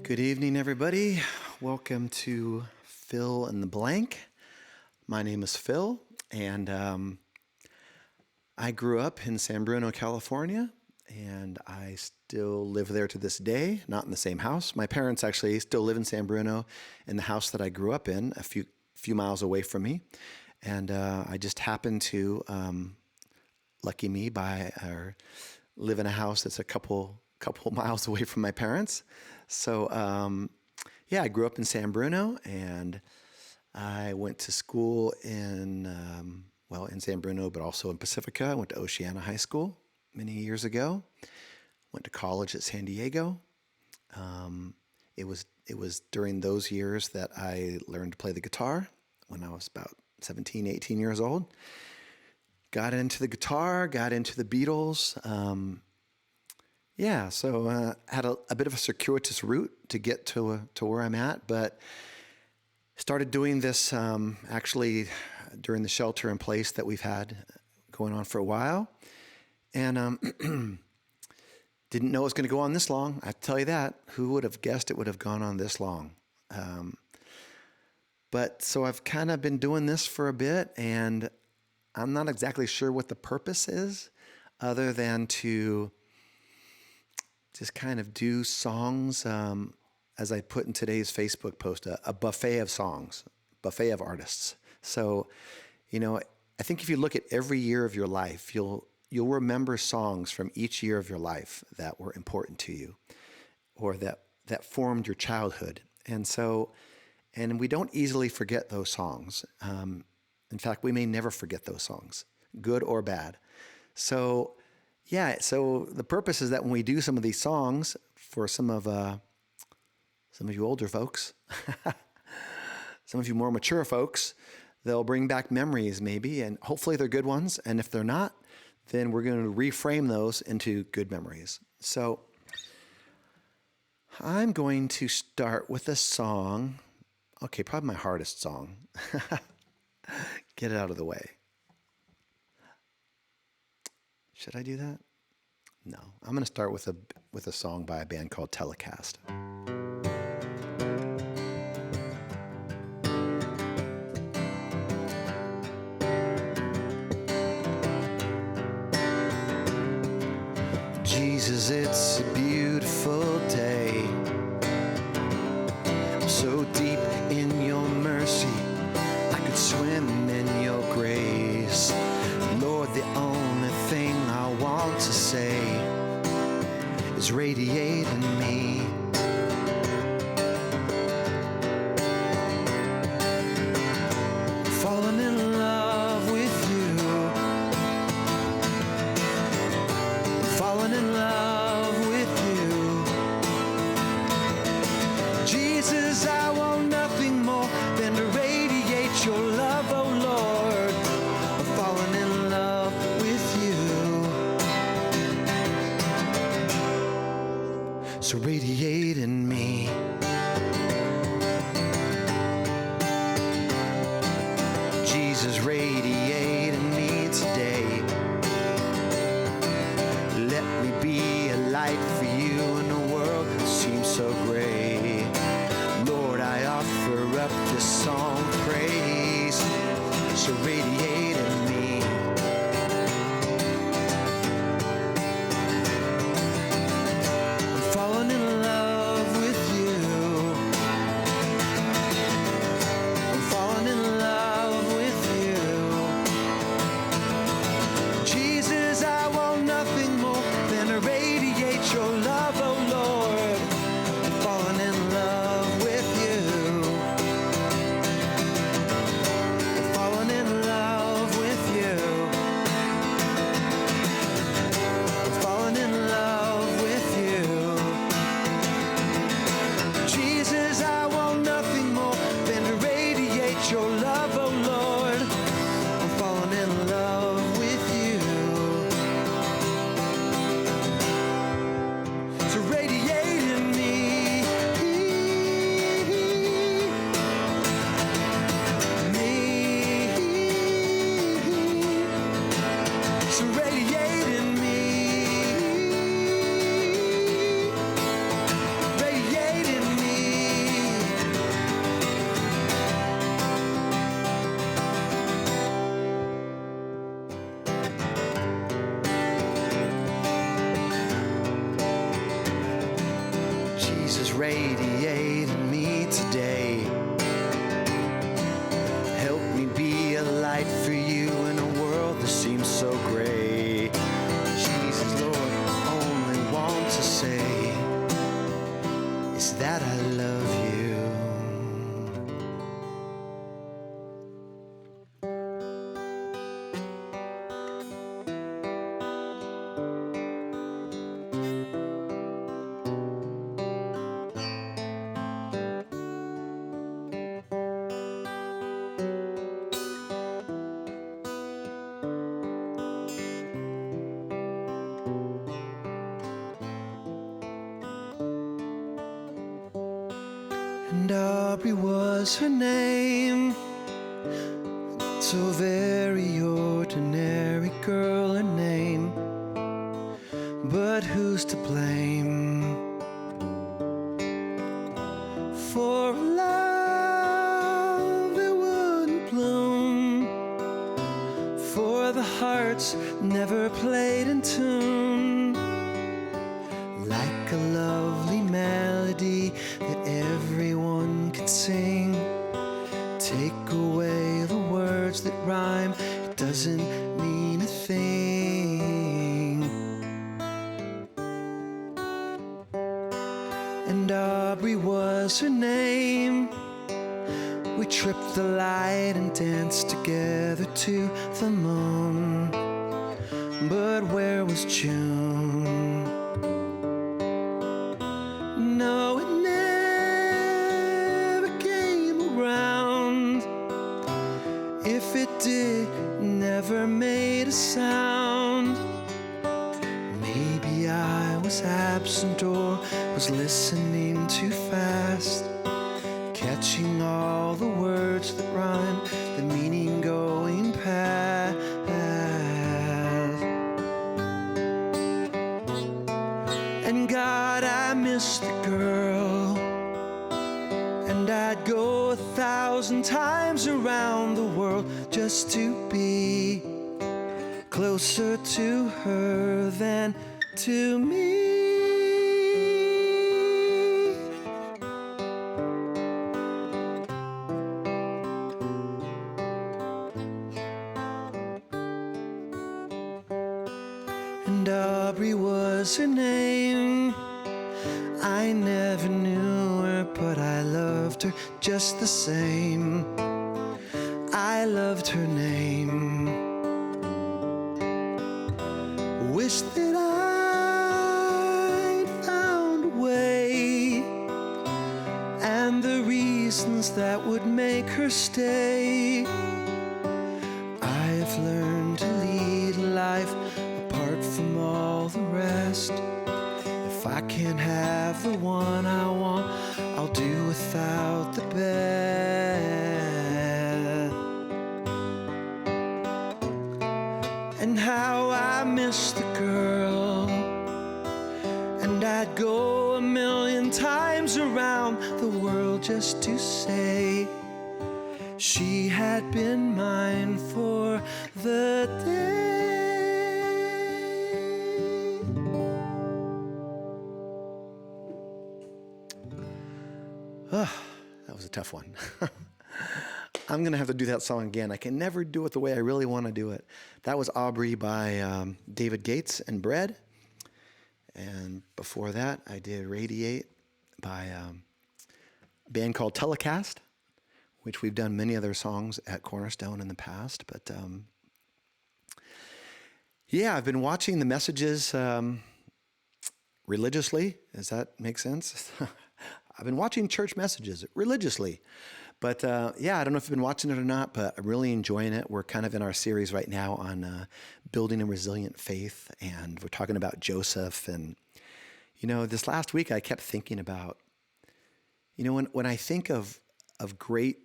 Good evening, everybody. Welcome to Fill in the Blank. My name is Phil, and I grew up in San Bruno, California, and I still live there to this day, not in the same house. My parents actually still live in San Bruno in the house that I grew up in, a few miles away from me. And I just happened to, lucky me, live in a house that's a couple miles away from my parents. So, I grew up in San Bruno, and I went to school in San Bruno, but also in Pacifica. I went to Oceana High School many years ago. Went to college at San Diego. It was during those years that I learned to play the guitar when I was about 17, 18 years old. Got into the guitar, got into the Beatles. So had a bit of a circuitous route to get to where I'm at, but started doing this actually during the shelter in place that we've had going on for a while, and didn't know it was going to go on this long. I tell you that. Who would have guessed it would have gone on this long? But so I've kind of been doing this for a bit, and I'm not exactly sure what the purpose is, other than to just kind of do songs, as I put in today's Facebook post, a buffet of songs, buffet of artists. So, I think if you look at every year of your life, you'll remember songs from each year of your life that were important to you, or that formed your childhood. And we don't easily forget those songs. In fact, we may never forget those songs, good or bad. So the purpose is that when we do some of these songs for some of you older folks, some of you more mature folks, they'll bring back memories maybe, and hopefully they're good ones. And if they're not, then we're going to reframe those into good memories. So I'm going to start with a song. Okay, probably my hardest song. Get it out of the way. Should I do that? No. I'm going to start with a song by a band called Telecast. Jesus, it's a beautiful day. I'm so deep in your mercy, I could swim in your grace. Lord, the only thing I want to say is radiate in me. Falling in love with you. Falling in love with you. Jesus, I want nothing more than to radiate your love, oh Lord. I'm falling in love with you. So radiate in me. Jesus, radiate in me today. Let me be a light for you in a world that seems so gray. Lord, I offer up this song of praise. So radiate in me. I'm falling in love with you. I'm falling in love with you. Jesus, I want nothing more than to radiate your love, oh Lord. I'm falling in love with you. I'm falling in love And Aubrey was her name, so very ordinary girl, her name. But who's to blame for a love that wouldn't bloom, for the hearts never played in tune, like a lovely melody that everyone could sing. Take away the words that rhyme, it doesn't mean a thing. And Aubrey was her name. We tripped the light and danced together to the moon. But where was June? No, it never came around. If it did, it never made a sound. Maybe I was absent or was listening too fast, catching all the words that rhyme, the meaning going past. And God, I miss the girl, and I'd go 1,000 times around the world just to be closer to her than to me. And Aubrey was her name. I never knew her, but I loved her just the same. I loved her name. Wish that I'd found a way, and the reasons that would make her stay. I've learned to lead a life apart from all the rest. If I can't have the one I want, I'll do without the best. And how I miss the girl, and I'd go 1,000,000 times around the world just to say she had been mine for the day. Oh, that was a tough one. I'm going to have to do that song again. I can never do it the way I really want to do it. That was Aubrey by David Gates and Bread. And before that, I did Radiate by a band called Telecast, which we've done many other songs at Cornerstone in the past. But yeah, I've been watching the messages religiously. Does that make sense? I've been watching church messages religiously. But yeah, I don't know if you've been watching it or not, but I'm really enjoying it. We're kind of in our series right now on building a resilient faith, and we're talking about Joseph. And, you know, this last week I kept thinking about, you know, when I think of great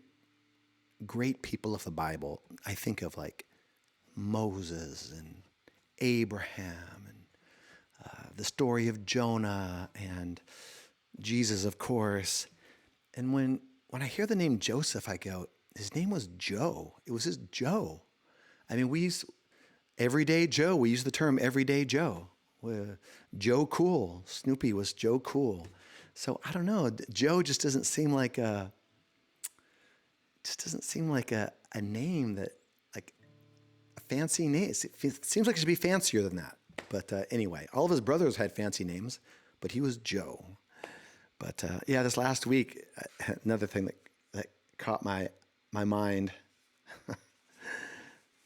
people of the Bible, I think of like Moses and Abraham and the story of Jonah and Jesus, of course. And when I hear the name Joseph, I go, his name was Joe. It was just Joe. I mean, we use everyday Joe. We use the term everyday Joe. Joe Cool. Snoopy was Joe Cool. So I don't know. Joe just doesn't seem like a name that, like a fancy name. It seems like it should be fancier than that. But anyway, all of his brothers had fancy names, but he was Joe. But yeah, this last week, another thing that caught my mind,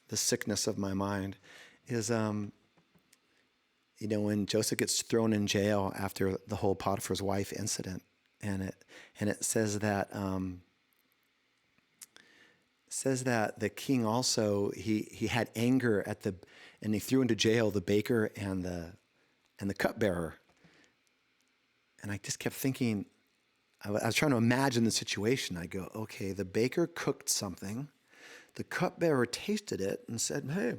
the sickness of my mind, is you know, when Joseph gets thrown in jail after the whole Potiphar's wife incident, and it says that the king also he had anger and he threw into jail the baker and the cupbearer. And I just kept thinking, I was trying to imagine the situation. I go, okay, the baker cooked something. The cupbearer tasted it and said, hey,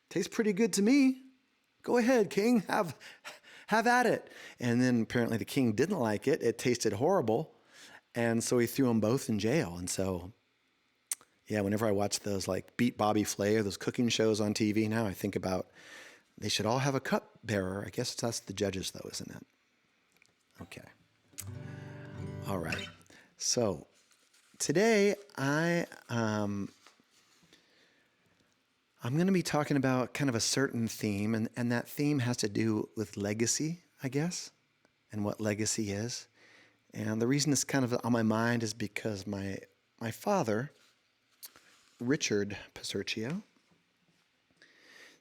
tastes pretty good to me. Go ahead, king, have at it. And then apparently the king didn't like it. It tasted horrible. And so he threw them both in jail. And so, yeah, whenever I watch those like Beat Bobby Flay or those cooking shows on TV now, I think about they should all have a cupbearer. I guess that's the judges though, isn't it? Okay. All right. So today I'm going to be talking about kind of a certain theme, and that theme has to do with legacy, I guess, and what legacy is. And the reason it's kind of on my mind is because my father, Richard Passerchio,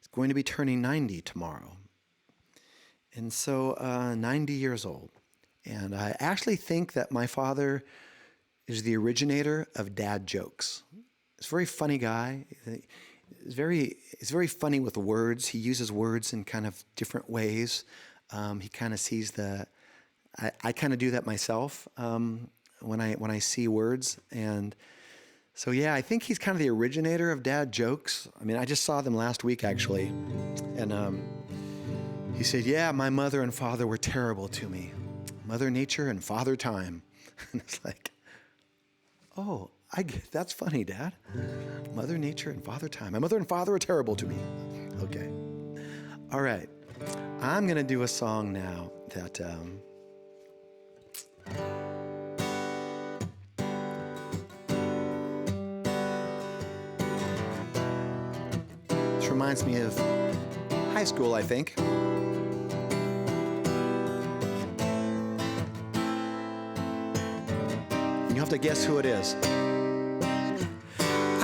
is going to be turning 90 tomorrow. And so 90 years old. And I actually think that my father is the originator of dad jokes. He's a very funny guy. He's very funny with words. He uses words in kind of different ways. He kind of sees I kind of do that myself when I see words. And so, yeah, I think he's kind of the originator of dad jokes. I mean, I just saw them last week, actually. And he said, yeah, my mother and father were terrible to me. Mother Nature and Father Time. And it's like, oh, that's funny, Dad. Mother Nature and Father Time. My mother and father are terrible to me. Okay. All right. I'm going to do a song now that this reminds me of high school, I think. And you have to guess who it is.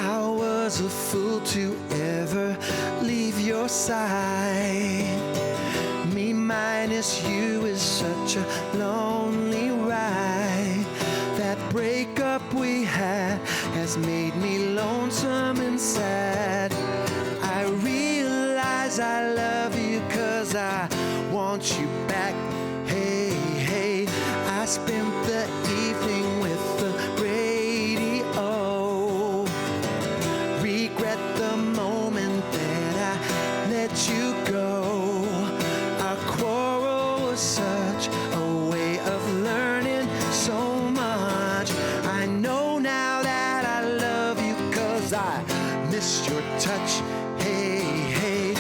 I was a fool to ever leave your side. Me minus you is such a lonely ride. That breakup we had has made me lonesome and sad. I realize I love you 'cause I want you back. Hey, hey, I spent the evening with the radio. Regret the moment that I let you go. Our quarrel was such a way of learning so much. I know now that I love you 'cause I miss your touch. Hey, hey,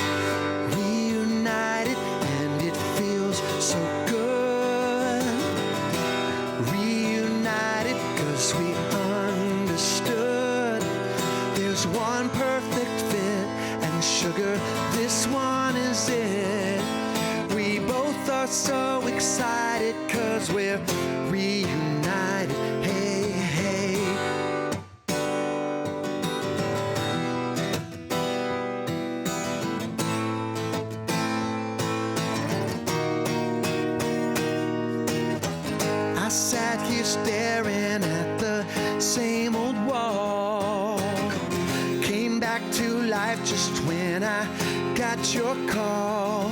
reunited and it feels so good. Reunited 'cause we understood. There's one perfect fit and sugar, this one is it. We both are so excited 'cause we're reunited. Hey, hey. I sat here staring at the same old wall. Came back to life just when I got your call.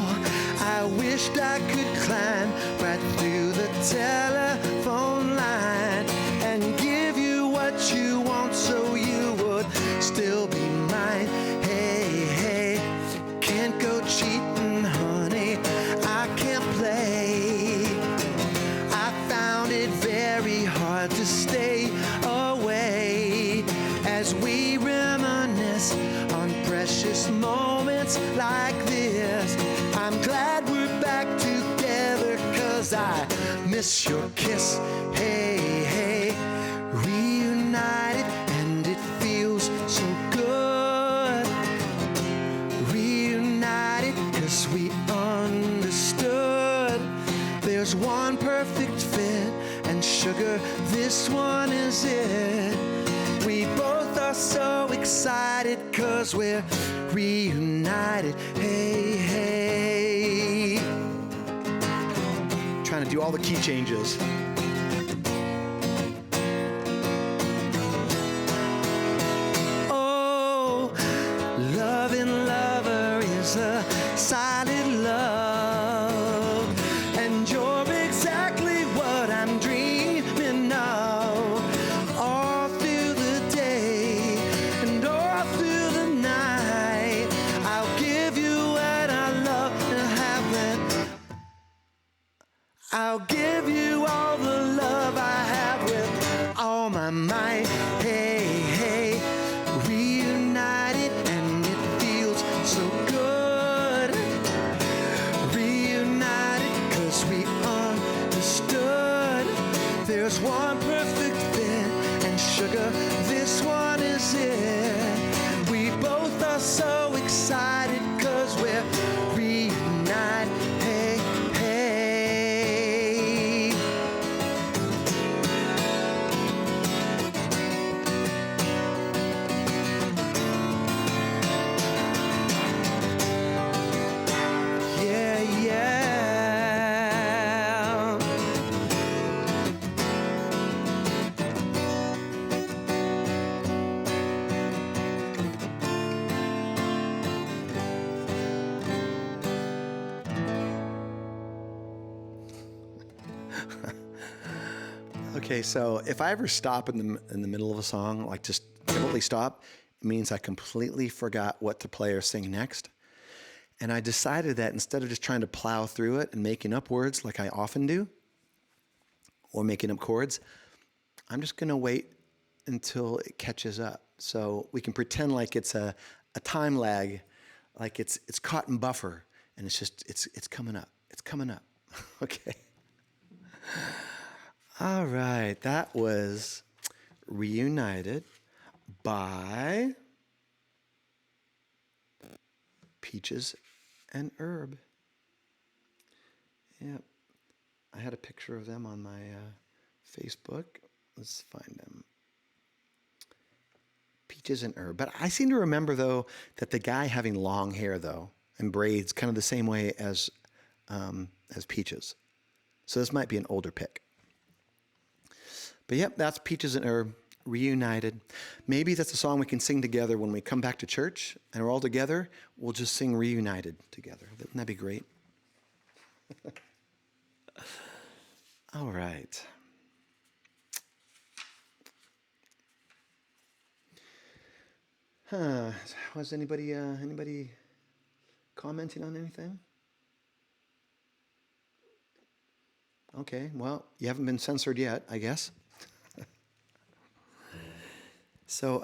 I wished I could climb right through the telephone line and give you what you want so you would still be mine. Hey, hey, can't go cheating, honey, I can't play. I found it very hard to stay away as we reminisce on precious moments like this. I'm glad we're back together 'cause I miss your kiss. Hey, hey, reunited and it feels so good. Reunited 'cause we understood. There's one perfect fit and sugar, this one is it. We both are so excited 'cause we're reunited. Hey, hey. Trying to do all the key changes. Oh, loving lover is a silent love, and you're exactly what I'm dreaming hey, hey. Reunited and it feels so good. Reunited 'cause we understood. There's one perfect fit, and sugar, this one is it. We both are so excited 'cause we're reunited. Hey, hey. Yeah, yeah. Okay, so if I ever stop in the middle of a song, like just completely stop, it means I completely forgot what to play or sing next. And I decided that instead of just trying to plow through it and making up words like I often do, or making up chords, I'm just gonna wait until it catches up. So we can pretend like it's a time lag, like it's caught in buffer, and it's coming up. It's coming up. Okay. All right, that was Reunited by Peaches and Herb. Yep. I had a picture of them on my Facebook. Let's find them. Peaches and Herb. But I seem to remember, though, that the guy having long hair, though, and braids, kind of the same way as Peaches. So this might be an older pick. But yep, that's Peaches and Herb, Reunited. Maybe that's a song we can sing together when we come back to church and we're all together. We'll just sing Reunited together. Wouldn't that be great? All right. Was anybody commenting on anything? Okay, well, you haven't been censored yet, I guess. So,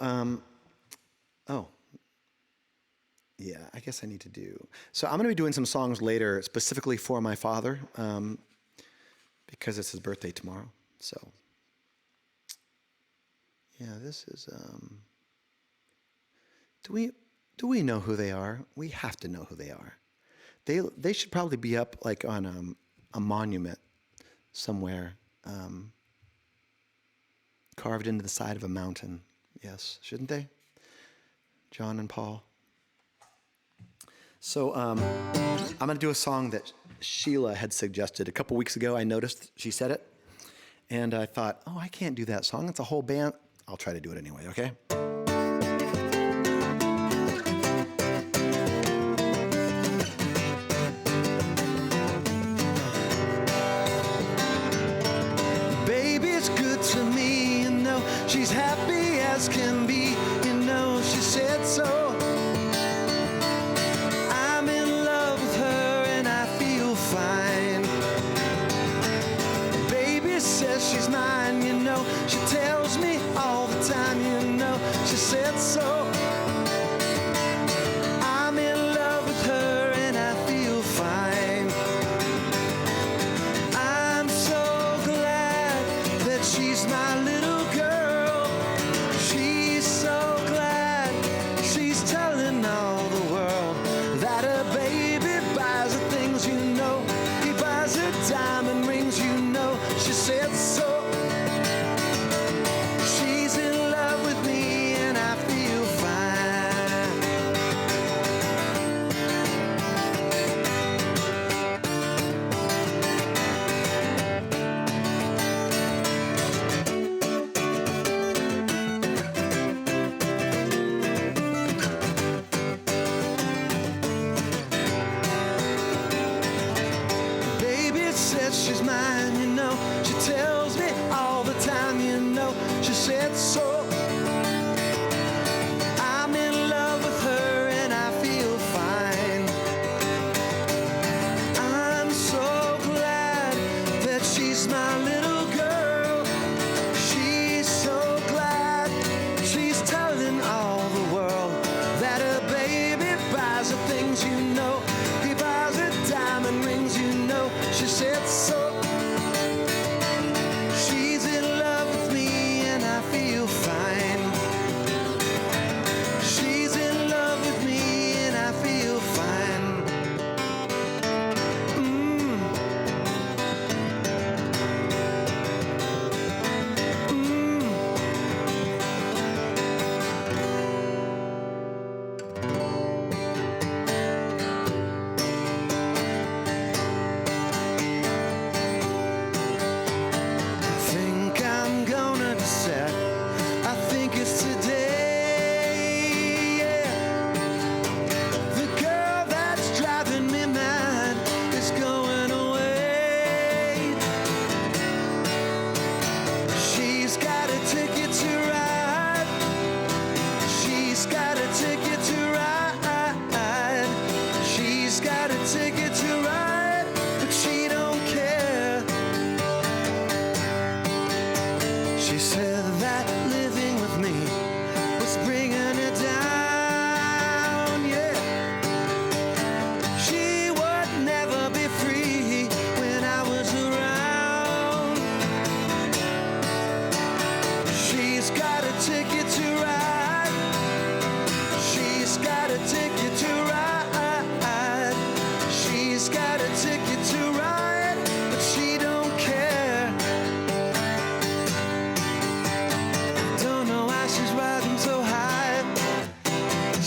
yeah, I guess I need to do. So I'm going to be doing some songs later specifically for my father because it's his birthday tomorrow. So, yeah, this is. Do we know who they are? We have to know who they are. They should probably be up like on a monument somewhere, carved into the side of a mountain. Yes, shouldn't they? John and Paul. So I'm going to do a song that Sheila had suggested a couple weeks ago. I noticed she said it, and I thought, oh, I can't do that song. It's a whole band. I'll try to do it anyway, okay? Baby, it's good to me, you know, she's happy as can be, you know, she said so. I'm in love with her and I feel fine. Baby says she's mine, you know, she tells me all the time, you know, she said so. I'm in love with her and I feel fine. I'm so glad that she's my little girl. She's so glad she's telling all the world that her baby buys her things, you know. He buys her diamond rings, you know. She said so. She's in love with me and I feel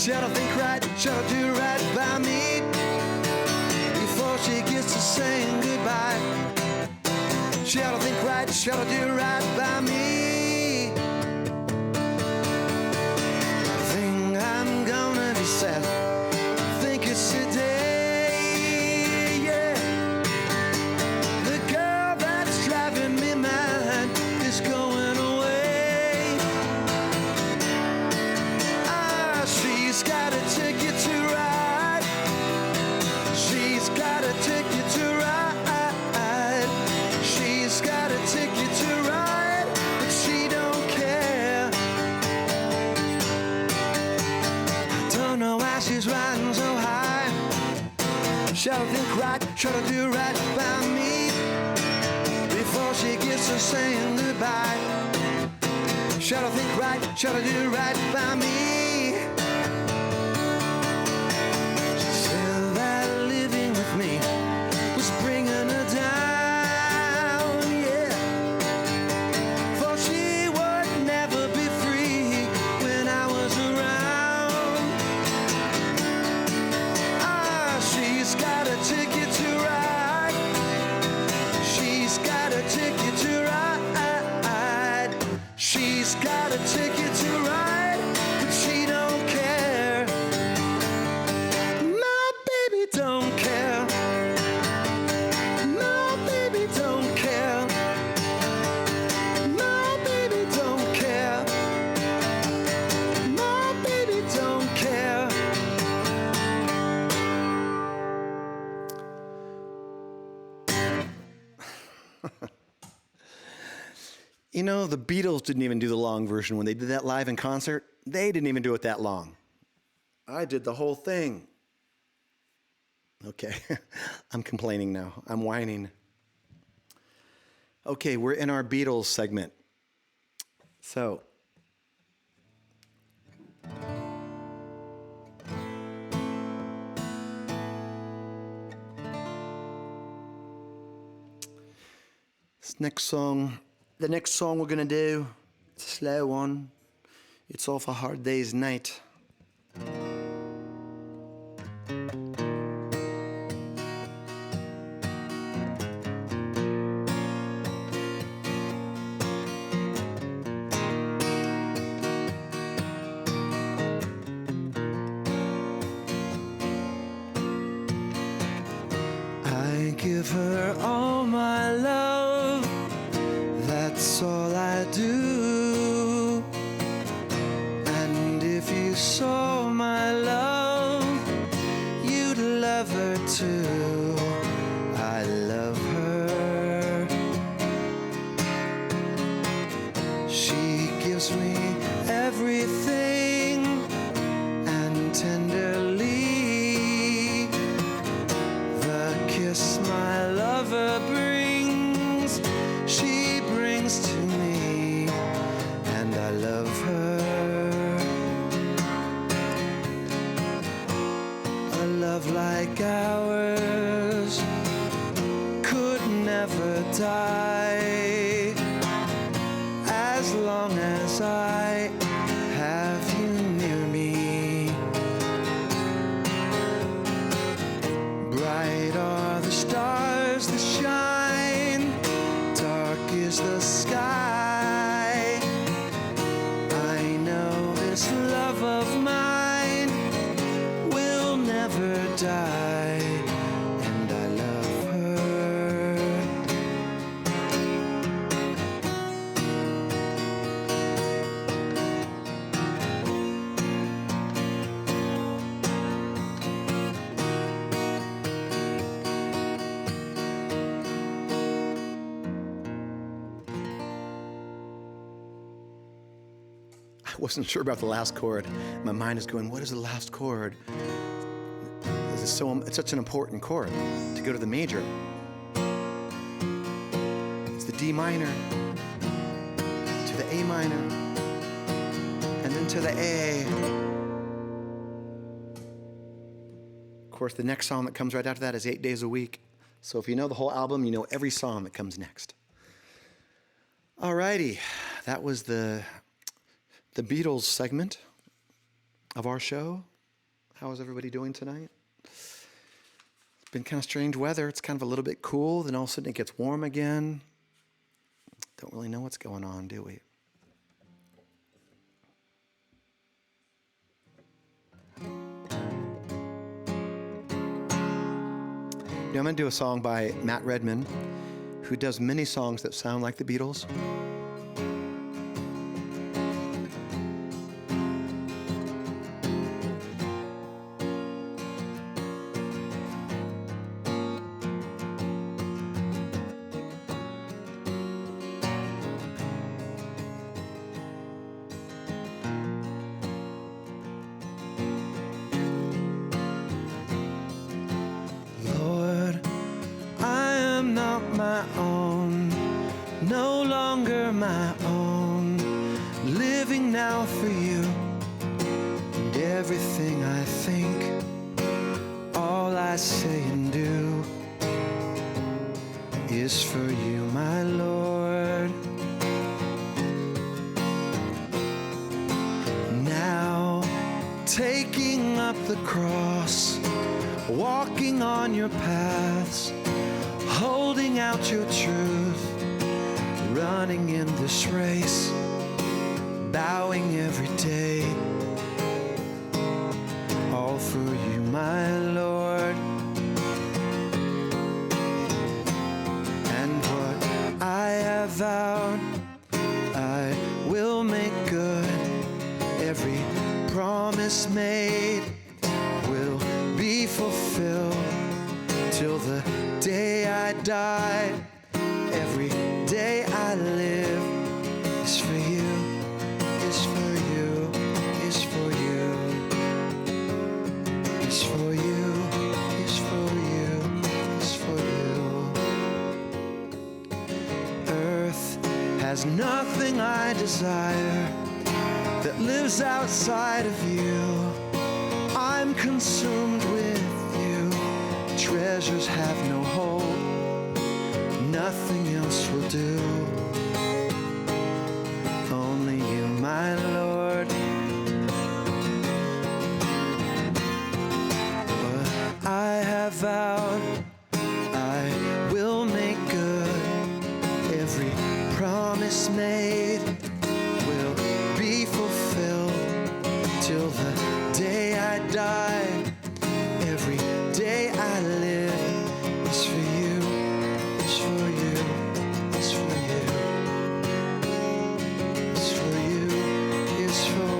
She ought to think right, she ought to do right by me before she gets to saying goodbye. She ought to think right, she ought to do right by me. I think I'm gonna be sad. I think it's today, yeah. The girl that's driving me mad is going away. Ah, she's got a ticket to ride. She's got a ticket to ride. She's got a ticket to ride, but she don't care. I don't know why she's riding so high. She'll think right, she'll do right by me before she gets to saying goodbye. She'll think right, she'll do right by me. She said that living with me was bringing her down. She's got a ticket to ride, but she don't care. My baby don't care. My baby don't care. My baby don't care. My baby don't care. You know, the Beatles didn't even do the long version when they did that live in concert. They didn't even do it that long. I did the whole thing. Okay, I'm complaining now. I'm whining. Okay, we're in our Beatles segment. So, this next song, the next song we're gonna do, it's a slow one. It's off A Hard Day's Night. I give her all my love, that's all I do. And if you saw my love, you'd love her too. I love her. She gives me everything, and tenderly the kiss my lover brings, she brings to me, and I love her. A love like ours could never die, as long as I have you near me. Bright are the stars that shine, dark is the sky. I know this love of mine will never die, and I love her. I wasn't sure about the last chord. My mind is going, what is the last chord? It's such an important chord to go to the major. It's the D minor to the A minor and then to the A. Of course, the next song that comes right after that is 8 Days a Week. So if you know the whole album, you know every song that comes next. Alrighty, that was the Beatles segment of our show. How is everybody doing tonight? It's been kind of strange weather. It's kind of a little bit cool, then all of a sudden it gets warm again. Don't really know what's going on, do we? I'm going to do a song by Matt Redman, who does many songs that sound like the Beatles. No longer my own, living now for you, and everything I think, all I say and do, is for you, my Lord. Now, taking up the cross, walking on your paths, holding out your truth, running in this race, bowing every day, all for you, my Lord. And what I have vowed, I will make good. Every promise made will be fulfilled till the day I die. Every day I live is for you, is for you, is for you, is for you, is for you, is for you. Earth has nothing I desire that lives outside of you. I'm consumed with you. Treasures have no hold. Nothing else will do. Only you, my Lord. What I have vowed, I will make good. Every promise made will be fulfilled till the day I die. Every day I live is for you. It's for you, it's for you, it's for you, it's for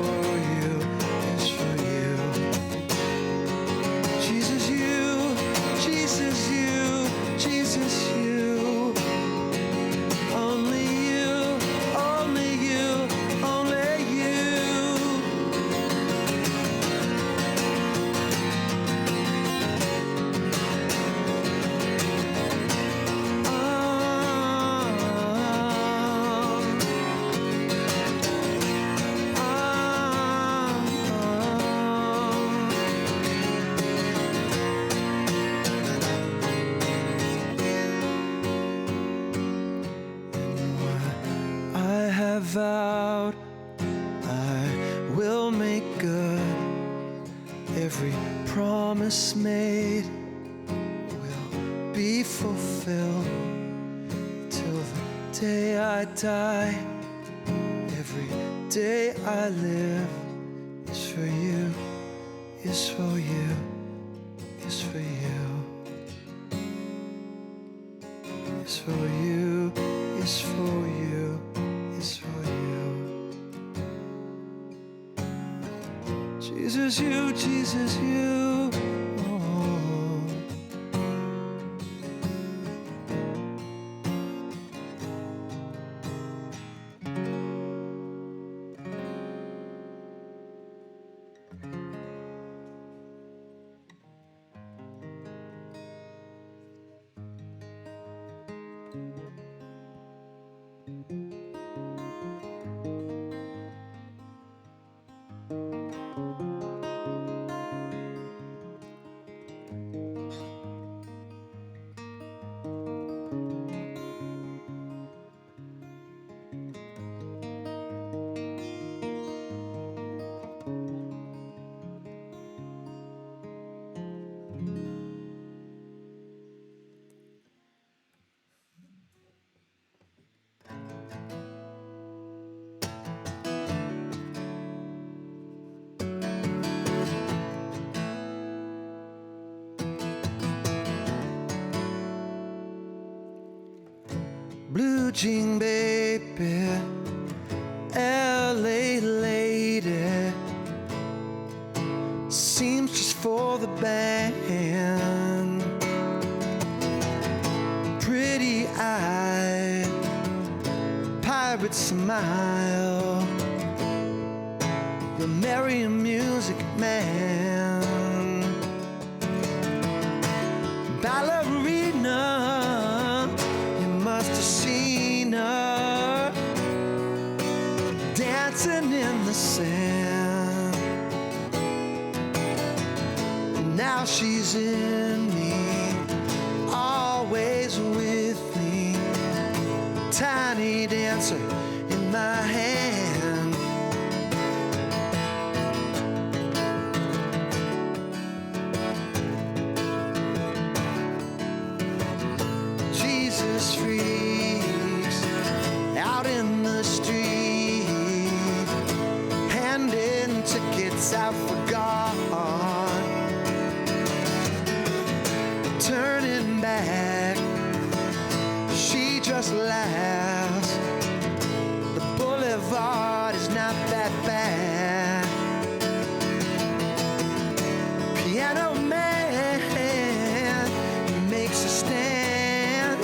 you, it's for you. Jesus, you, Jesus, you, Jesus, you. Only you, only you, only you. Vowed, I will make good. Every promise made will be fulfilled till the day I die. Every day I live is for you, is for you, is for you, is for you, is for you. Is for you. Jesus, you, Jesus, you. Oh. Blue jean baby, LA lady, seamstress for the band, pretty eye, pirate smile, you'll marry a music man, ballerina, you must have seen her dancing in the sand. Now she's in me, always with me, tiny dancer in my hand. Jesus freaks out in the street, handing tickets out for God, turning back, she just laughs. The boulevard is not that bad. Piano man, he makes a stand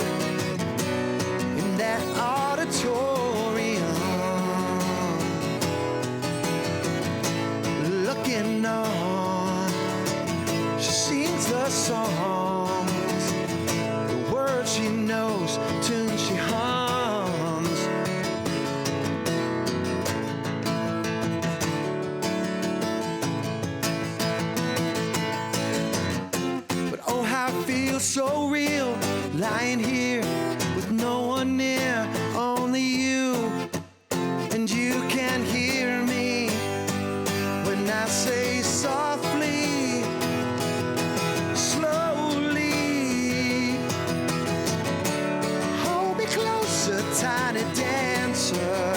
in that auditorium, looking on. She sings the songs, the words she knows, tunes she hums. But oh, how it feels so real, lying here with no one near, only you, and you can hear me when I say softly, slowly, hold me closer, tiny dancer,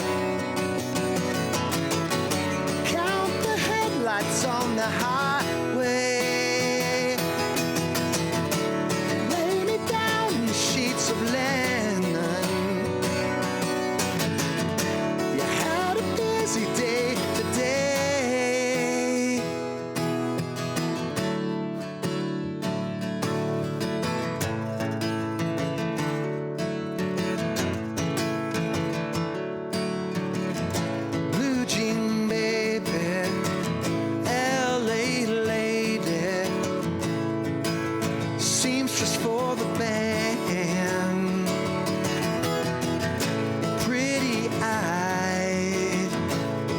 count the headlights on the highway, lay me down in sheets of linen. You had a busy day today. Blue jean baby, LA lady, seamstress for the band, pretty eye,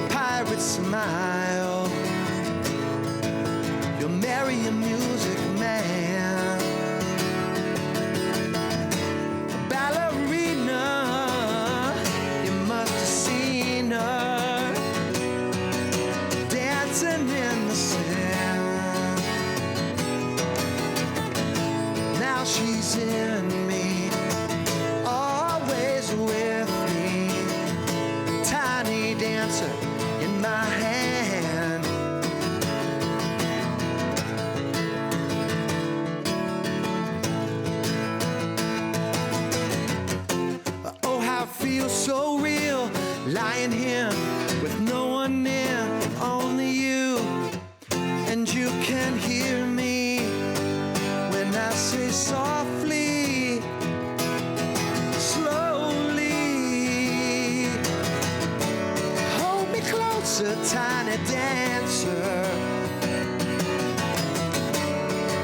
pirate smile, you'll marry a music man, ballerina, you must have seen her dancing in the sand. Now she's in me, always with me, tiny dancer in my hand. Oh, how it feels so real, lying here with no one near, only you, and you can hear me when I say softly, slowly, hold me closer, tiny dancer,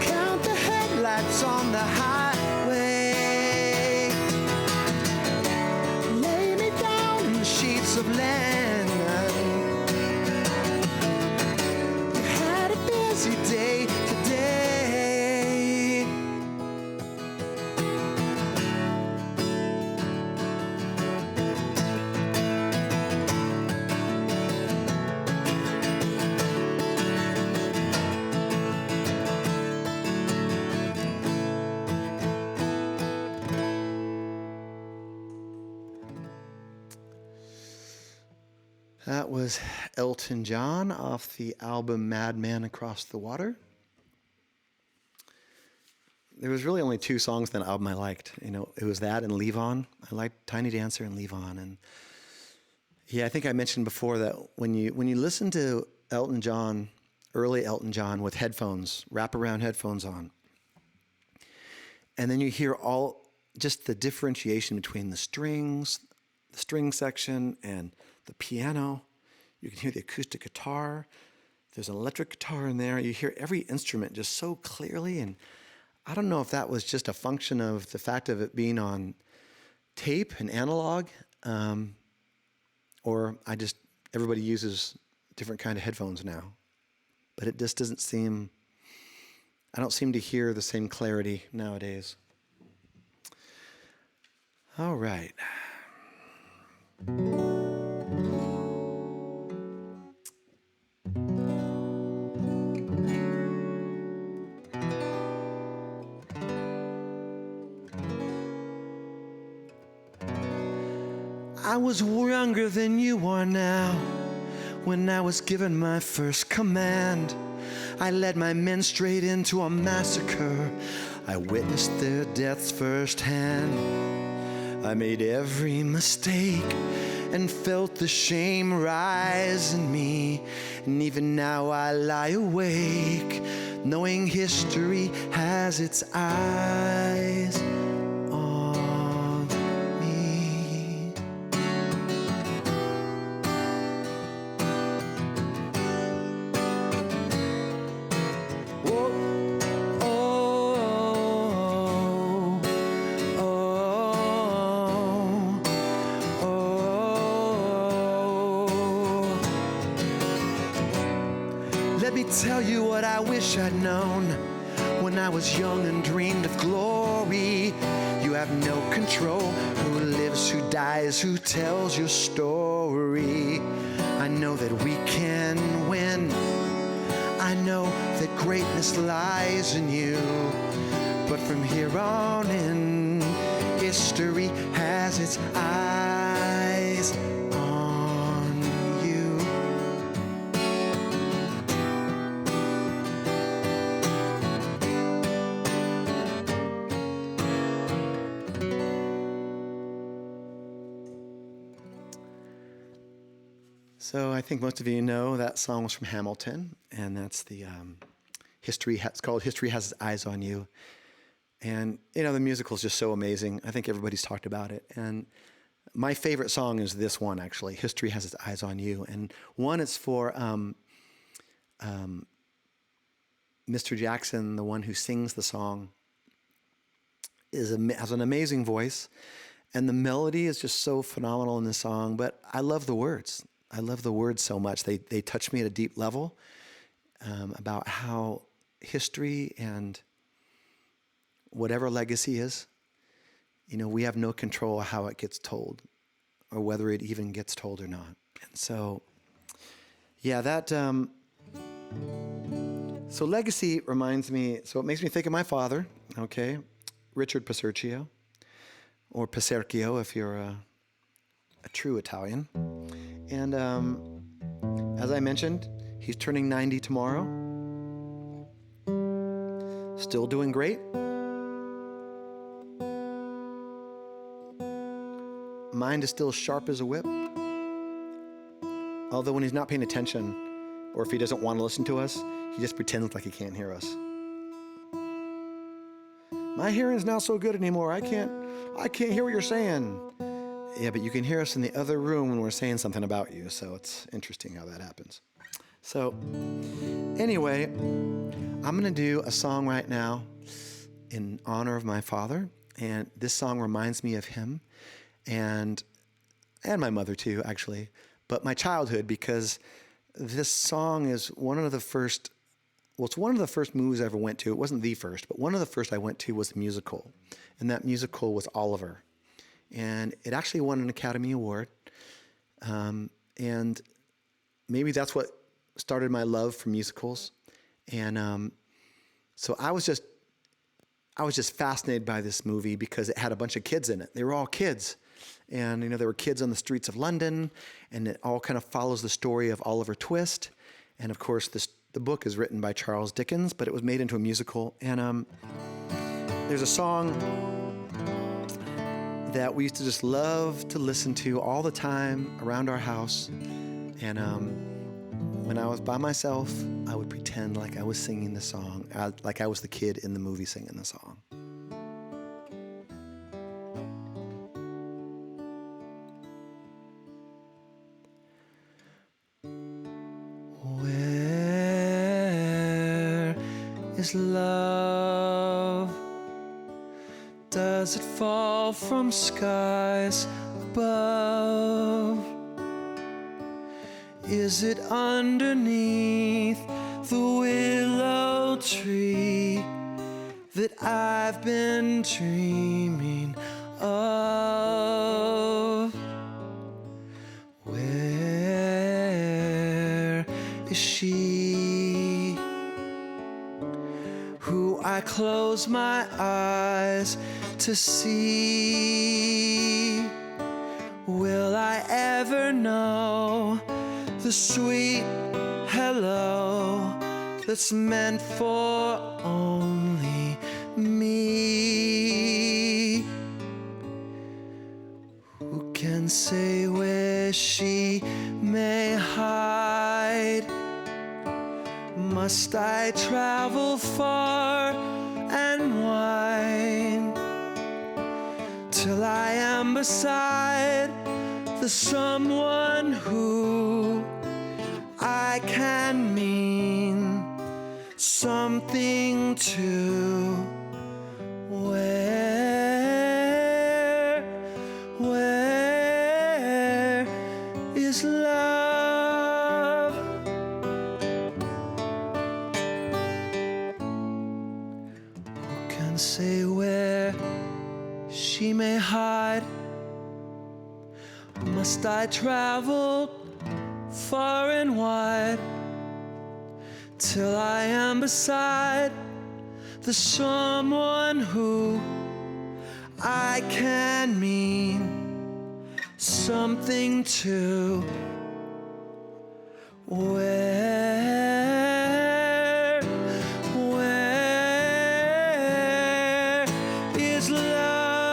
count the headlights on the highway, lay me down in the sheets of linen. You had a busy day today. That was Elton John off the album Madman Across the Water. there was really only two songs in that album I liked. It was that and Leave On. I liked Tiny Dancer and Leave On. And yeah, I think I mentioned before that when you listen to Elton John, early Elton John with headphones, wraparound headphones on, and then you hear just the differentiation between the strings, the string section, and the piano. You can hear the acoustic guitar. There's an electric guitar in there. You hear every instrument just so clearly. And I don't know if that was just a function of the fact of it being on tape and analog, or everybody uses different kind of headphones now. But it just I don't seem to hear the same clarity nowadays. All right. I was younger than you are now. When I was given my first command, I led my men straight into a massacre. I witnessed their deaths firsthand. I made every mistake and felt the shame rise in me. And even now I lie awake, knowing history has its eyes on me. Let me tell you what I wish I'd known when I was young and dreamed of glory. You have no control. Who lives, who dies, who tells your story? I know that we can win. I know that greatness lies in you. But from here on in, history has its eyes on you. So I think most of you know that song was from Hamilton, and that's the it's called History Has Its Eyes on You. And, the musical is just so amazing. I think everybody's talked about it. And my favorite song is this one, actually, History Has Its Eyes on You. And one is for Mr. Jackson, the one who sings the song, has an amazing voice. And the melody is just so phenomenal in the song. But I love the words. I love the words so much. They touch me at a deep level about how history and whatever legacy is, we have no control of how it gets told or whether it even gets told or not. And so, yeah, so legacy reminds me, so it makes me think of my father, okay, Richard Passerchio, or Passerchio if you're a true Italian. And as I mentioned, he's turning 90 tomorrow. Still doing great. Mind is still sharp as a whip. Although when he's not paying attention, or if he doesn't want to listen to us, he just pretends like he can't hear us. My hearing's not so good anymore. I can't hear what you're saying. Yeah, but you can hear us in the other room when we're saying something about you, so it's interesting how that happens. So, anyway, I'm going to do a song right now in honor of my father, and this song reminds me of him, and my mother too, actually, but my childhood, because this song is one of the first, it's one of the first movies I ever went to. It wasn't the first, but one of the first I went to was a musical, and that musical was Oliver. And it actually won an Academy Award. And maybe that's what started my love for musicals. And so I was just fascinated by this movie because it had a bunch of kids in it. They were all kids. And, there were kids on the streets of London. And it all kind of follows the story of Oliver Twist. And, of course, the book is written by Charles Dickens, but it was made into a musical. And There's a song that we used to just love to listen to all the time around our house. And when I was by myself, I would pretend like I was singing the song, like I was the kid in the movie singing the song. Where is love? Does it fall from skies above? Is it underneath the willow tree that I've been dreaming of? Where is she who I close my eyes to see? Will I ever know the sweet hello that's meant for only me? Who can say where she may hide? Must I travel far and wide till I am beside the someone who I can mean something to? Where is love? Who can say where she may hide? Must I travel far and wide till I am beside the someone who I can mean something to? Where is love?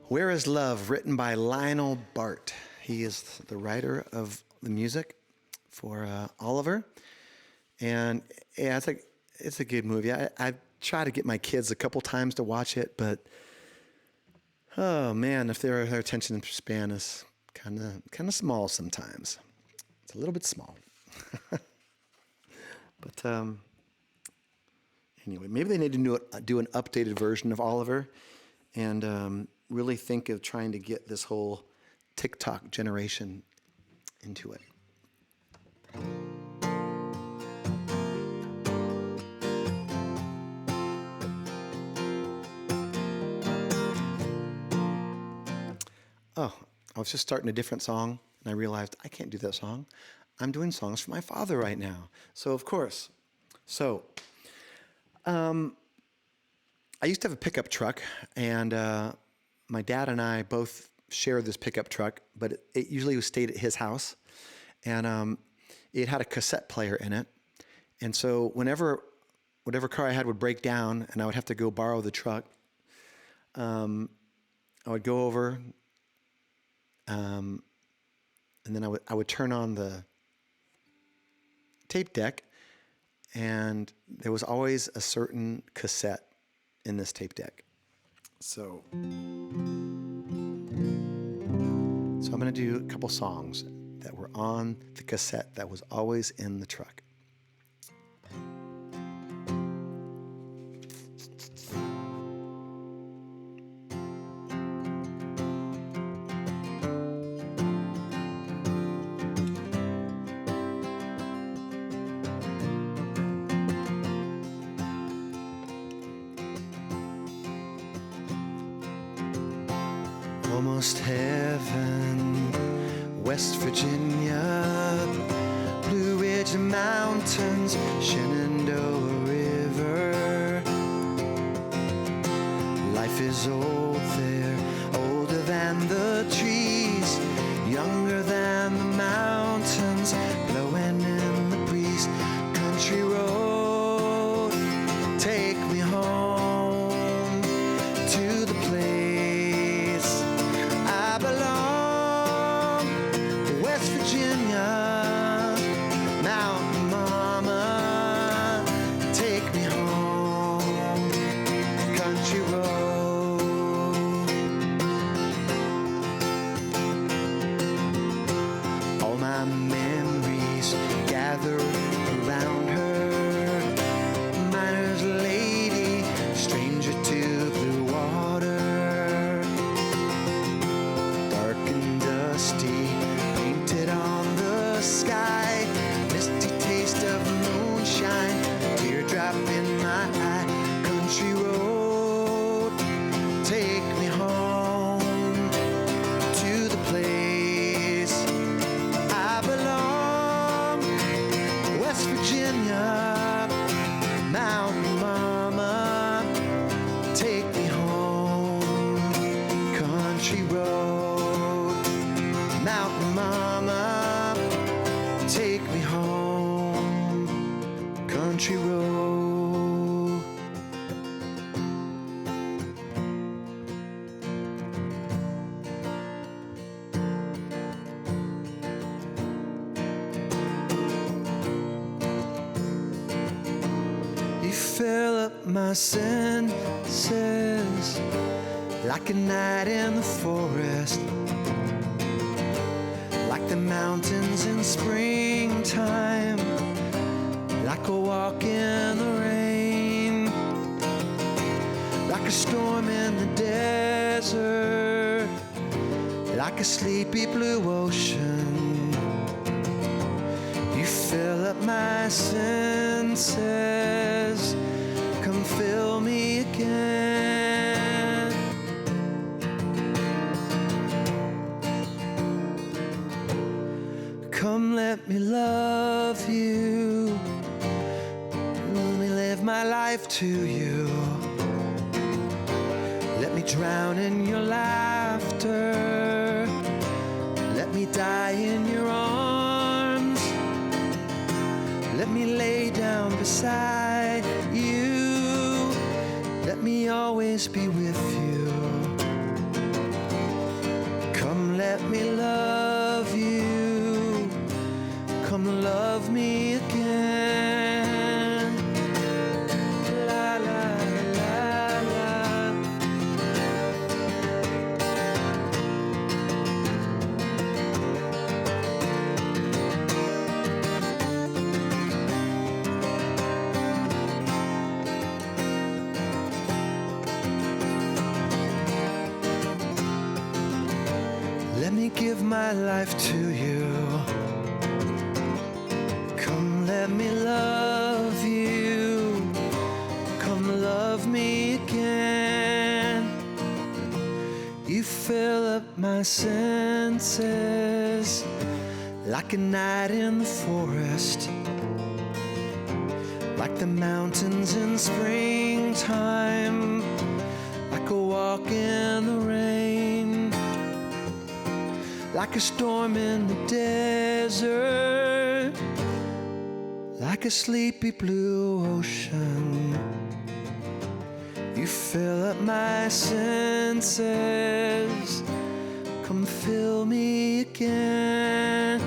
Where is Love, written by Lionel Bart. He is the writer of the music for Oliver. And yeah, it's a good movie. I try to get my kids a couple times to watch it, but oh man, if their attention span is kind of small sometimes. It's a little bit small. But anyway, maybe they need to do an updated version of Oliver and really think of trying to get this whole TikTok generation into it. Oh, I was just starting a different song, and I realized I can't do that song. I'm doing songs for my father right now. So, of course. So, I used to have a pickup truck, and my dad and I both shared this pickup truck, but it usually stayed at his house. And it had a cassette player in it. And so whatever car I had would break down, and I would have to go borrow the truck, I would go over, and then I would turn on the tape deck, and there was always a certain cassette in this tape deck. So I'm going to do a couple songs that were on the cassette that was always in the truck. Almost heaven, West Virginia, Blue Ridge Mountains, Shenandoah River. Life is old there, older than than the trees, younger than the mountains, blowing in the breeze. Country road, take me home to the place I belong. West Virginia, Mountain Mama, take me home, country road. All my memories gather around her, miner's lady, stranger to blue water, dark and dusty, painted on the sky, misty taste of moonshine, teardrop in my eye. Country road, take me home to the place I belong. West Virginia, Mountain Mama, take me home, country road. Mountain Mama, take me home, country road. You fill up my senses like a night in the forest, like the mountains in springtime, like a walk in the rain, like a storm in the desert, like a sleepy blue ocean. You fill up my senses, come fill me again. Come let me love you, let me live my life to you. Let me drown in your laughter, let me die in your arms. Let me lay down beside you, let me always be with you. Come let me love you, come love me again. La la la la. Let me give my life to you. Come let me love you, come love me again. You fill up my senses like a night in the forest, like the mountains in springtime, like a walk in the rain, like a storm in the desert, like a sleepy blue ocean. You fill up my senses, come fill me again.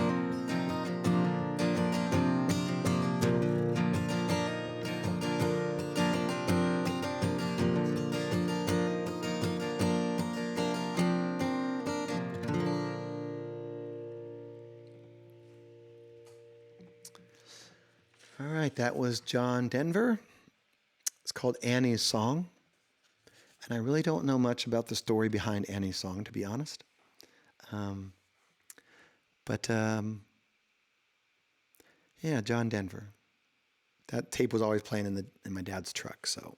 All right, that was John Denver. It's called Annie's Song. And I really don't know much about the story behind Annie's Song, to be honest. Yeah, John Denver. That tape was always playing in my dad's truck, so.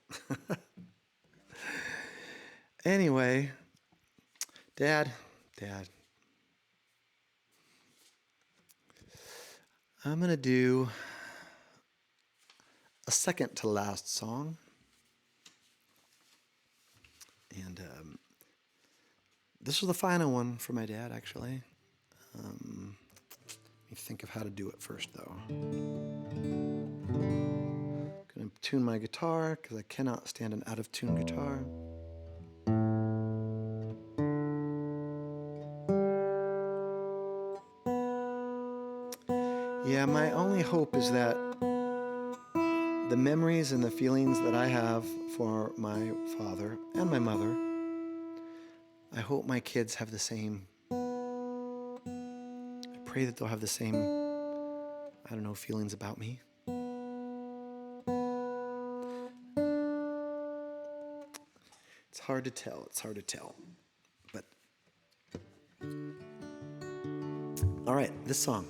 Anyway, Dad. I'm going to do a second to last song. And This was the final one for my dad, actually. Let me think of how to do it first, though. Gonna tune my guitar because I cannot stand an out of tune guitar. Yeah, my only hope is that the memories and the feelings that I have for my father and my mother, I hope my kids have the same. I pray that they'll have the same, feelings about me. It's hard to tell. But, all right, this song.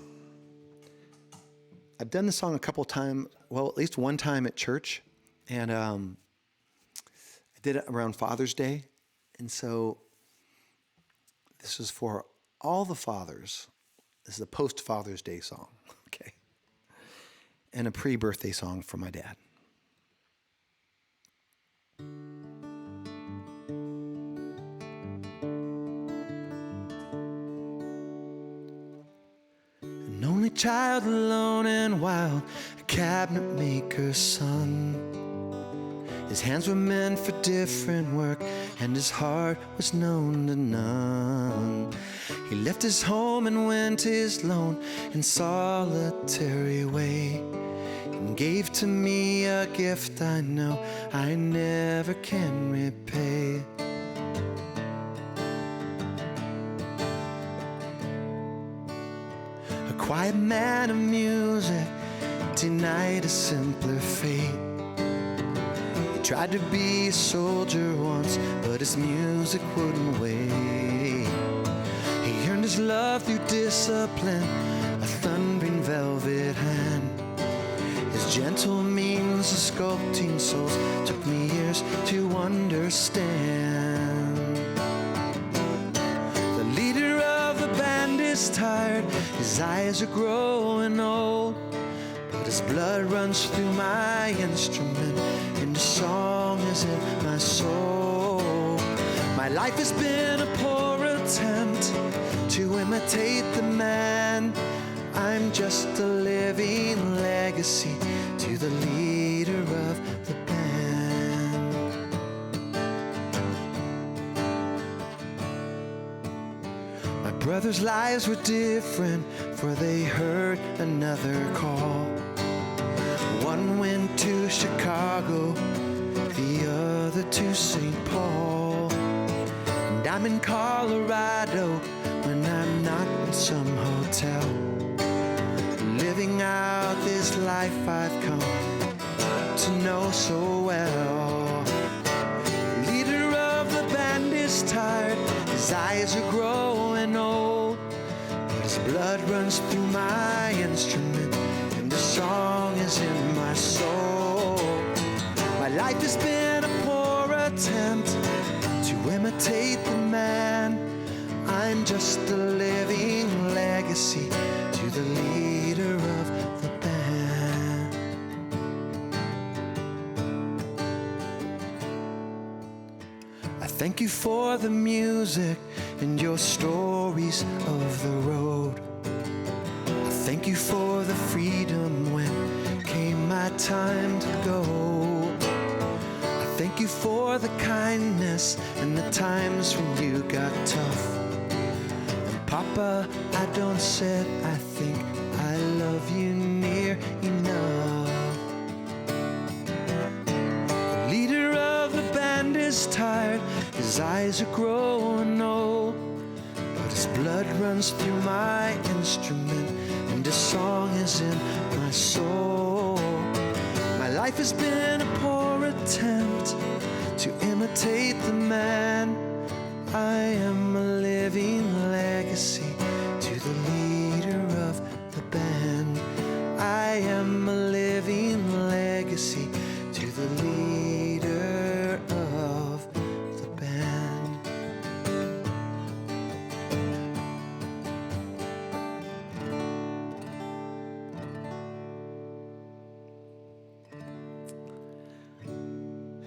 I've done this song a couple times, well, at least one time at church, and I did it around Father's Day, and so this is for all the fathers. This is a post-Father's Day song, okay, and a pre-birthday song for my dad. An only child, alone and wild, a cabinet maker's son. His hands were meant for different work, and his heart was known to none. He left his home and went his lone and solitary way, and gave to me a gift I know I never can repay. A quiet man of music, denied a simpler fate. He tried to be a soldier once, but his music wouldn't wait. He earned his love through discipline, a thundering velvet hand. His gentle means of sculpting souls took me years to understand. The leader of the band is tired, his eyes are growing old, but his blood runs through my instrument, and the song is in my soul. My life has been a poor attempt to imitate the man. I'm just a living legacy to the leader of the band. My brothers' lives were different, for they heard another call. One went to Chicago, the other to St. Paul. And I'm in Colorado when I'm not in some hotel, living out this life I've come to know so well. The leader of the band is tired, his eyes are growing old, but his blood runs through my instrument, and the song is in my soul. My life has been a poor attempt to imitate the man. I'm just a living legacy to the leader of the band. I thank you for the music and your stories of the road. I thank you for the freedom when came my time to go. I thank you for the kindness and the times when you got tough. Papa, I don't said I think I love you near enough. The leader of the band is tired, his eyes are growing old, but his blood runs through my instrument, and the song is in my soul. My life has been a poor attempt to imitate the man. I am a living legacy to the leader of the band. I am a living legacy to the leader of the band.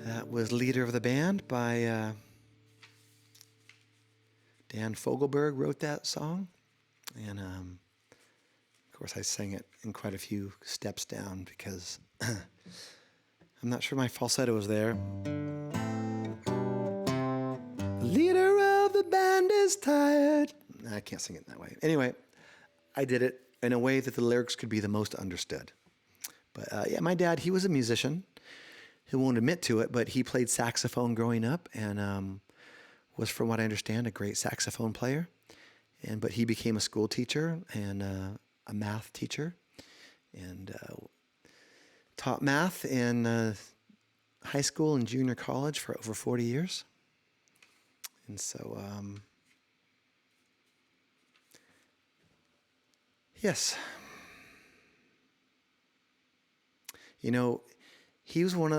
That was Leader of the Band by Dan Fogelberg wrote that song. And of course, I sang it in quite a few steps down because I'm not sure my falsetto was there. The leader of the band is tired. I can't sing it in that way. Anyway, I did it in a way that the lyrics could be the most understood. But yeah, my dad, he was a musician. He won't admit to it, but he played saxophone growing up and was, from what I understand, a great saxophone player. But he became a school teacher and a math teacher and taught math in high school and junior college for over 40 years. And so, yes. You know,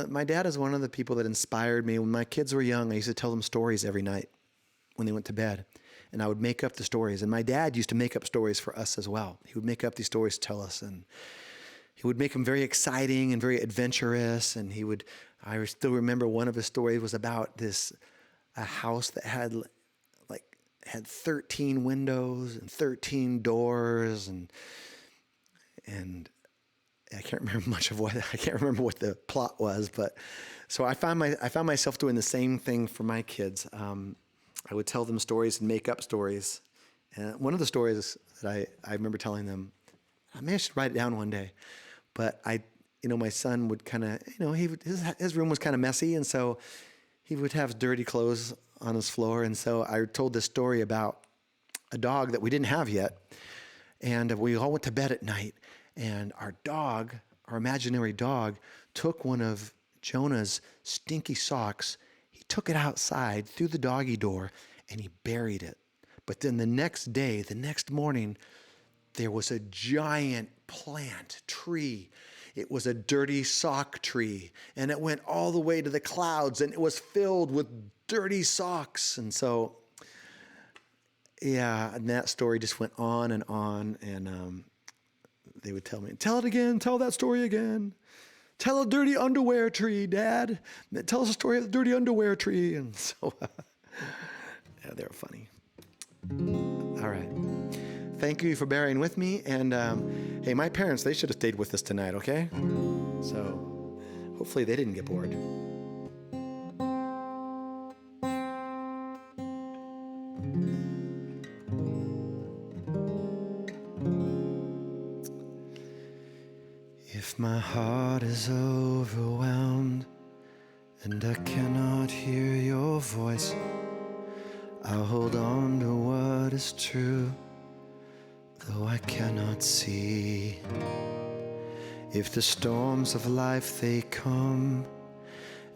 my dad is one of the people that inspired me. When my kids were young, I used to tell them stories every night when they went to bed. And I would make up the stories. And my dad used to make up stories for us as well. He would make up these stories to tell us. And he would make them very exciting and very adventurous. And I still remember one of his stories was about a house that had 13 windows and 13 doors. And I can't remember what the plot was. But so I found myself doing the same thing for my kids. I would tell them stories and make up stories. And one of the stories that I remember telling them, maybe I should write it down one day. But my son would kind of, his room was kind of messy. And so he would have dirty clothes on his floor. And so I told this story about a dog that we didn't have yet. And we all went to bed at night. And our imaginary dog, took one of Jonah's stinky socks. He took it outside through the doggy door and he buried it. But then the next morning, there was a giant tree. It was a dirty sock tree and it went all the way to the clouds and it was filled with dirty socks. And so, yeah, and that story just went on and they would tell me, tell it again, tell that story again. Tell a dirty underwear tree, Dad. Tell us a story of the dirty underwear tree. And so, yeah, they were funny. All right. Thank you for bearing with me. And hey, my parents, they should have stayed with us tonight, okay? So hopefully they didn't get bored. If my heart is overwhelmed and I cannot hear your voice, I'll hold on to what is true, though I cannot see. If the storms of life they come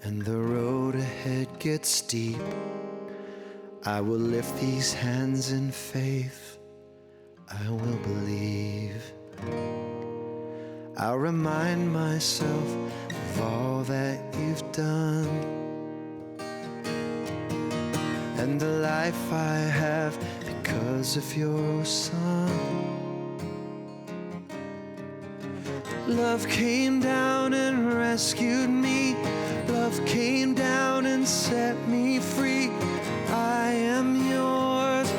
and the road ahead gets steep, I will lift these hands in faith, I will believe. I'll remind myself of all that you've done and the life I have because of your Son. Love came down and rescued me. Love came down and set me free. I am yours.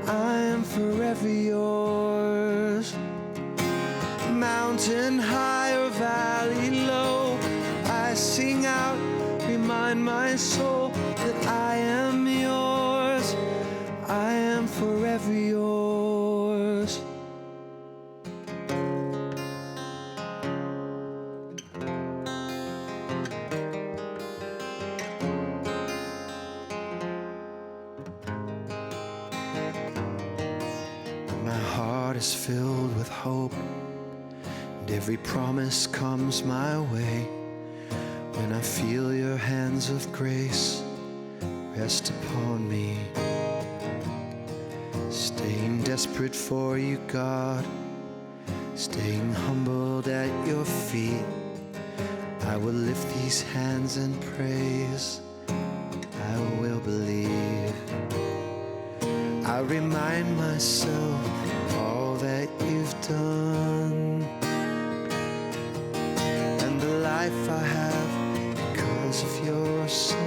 I am forever yours. Mountain high or valley low, I sing out, remind my soul that I am yours, I am forever yours. My heart is filled with hope, and every promise comes my way when I feel your hands of grace rest upon me. Staying desperate for you, God, staying humbled at your feet, I will lift these hands in praise, I will believe. I remind myself of all that you've done and the life I have because of your Son.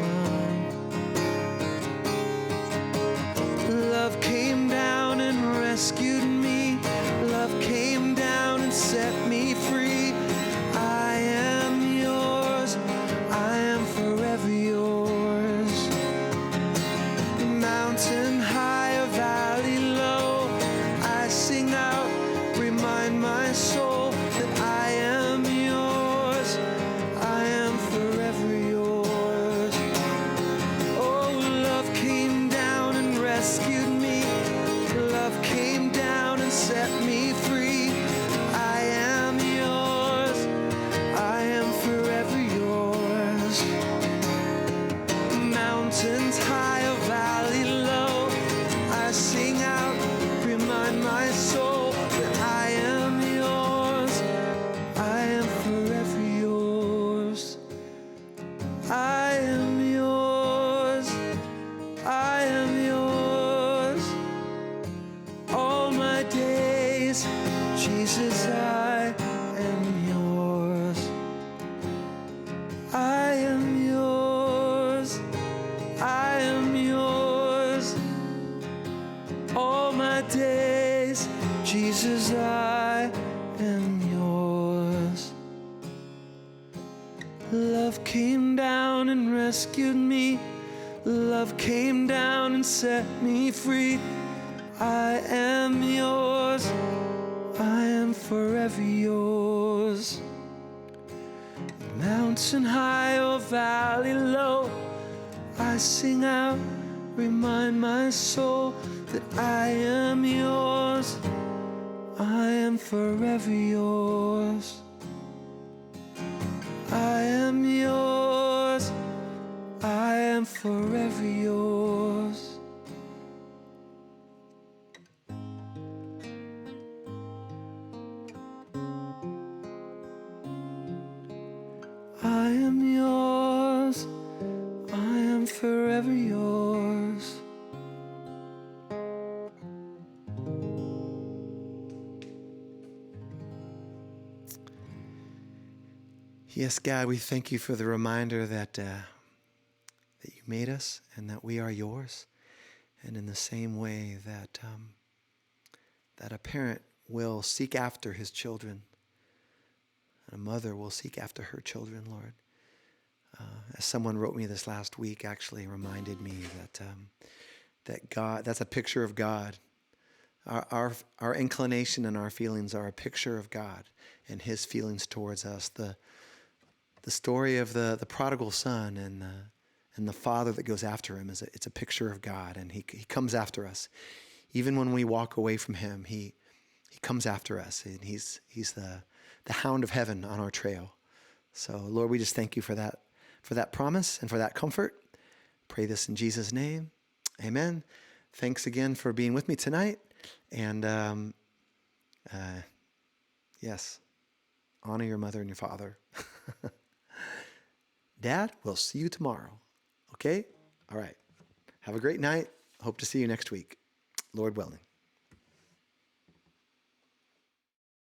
I am yours. I am yours. All my days, Jesus, I am yours. I am yours. I am yours. All my days, Jesus, I am yours. Love came down and rescued me. Love came down and set me free. I am yours. I am forever yours. Mountain high or valley low, I sing out, remind my soul that I am yours. I am forever yours. I am yours. I am forever yours. I am yours. I am forever yours. Yes, God, we thank you for the reminder that you made us and that we are yours. And in the same way that that a parent will seek after his children, and a mother will seek after her children, Lord. As someone wrote me this last week, actually reminded me that God, that's a picture of God. Our inclination and our feelings are a picture of God and his feelings towards us. The story of the prodigal son and the father that goes after him it's a picture of God, and he comes after us. Even when we walk away from him, he comes after us, and he's the hound of heaven on our trail. So Lord, we just thank you for that promise and for that comfort. Pray this in Jesus' name. Amen. Thanks again for being with me tonight. And yes, honor your mother and your father. Dad, we'll see you tomorrow. Okay? All right. Have a great night. Hope to see you next week, Lord willing.